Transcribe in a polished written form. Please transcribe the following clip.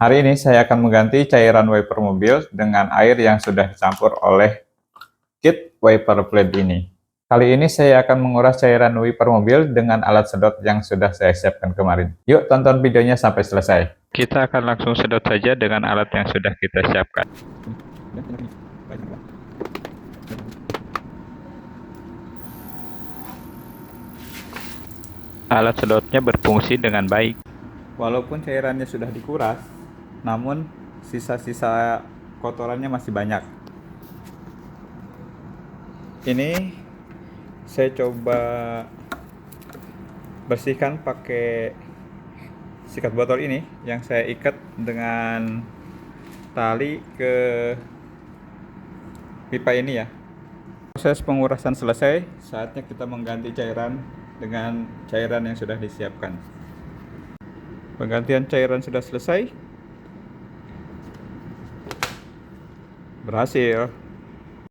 Hari ini saya akan mengganti cairan wiper mobil dengan air yang sudah dicampur oleh kit wiper blade ini. Kali ini saya akan menguras cairan wiper mobil dengan alat sedot yang sudah saya siapkan kemarin. Yuk tonton videonya sampai selesai. Kita akan langsung sedot saja dengan alat yang sudah kita siapkan. Alat sedotnya berfungsi dengan baik. Walaupun cairannya sudah dikuras, namun sisa-sisa kotorannya masih banyak. Ini saya coba bersihkan pakai sikat botol ini yang saya ikat dengan tali ke pipa ini ya. Proses pengurasan selesai, saatnya kita mengganti cairan dengan cairan yang sudah disiapkan. Penggantian cairan sudah selesai. Berhasil.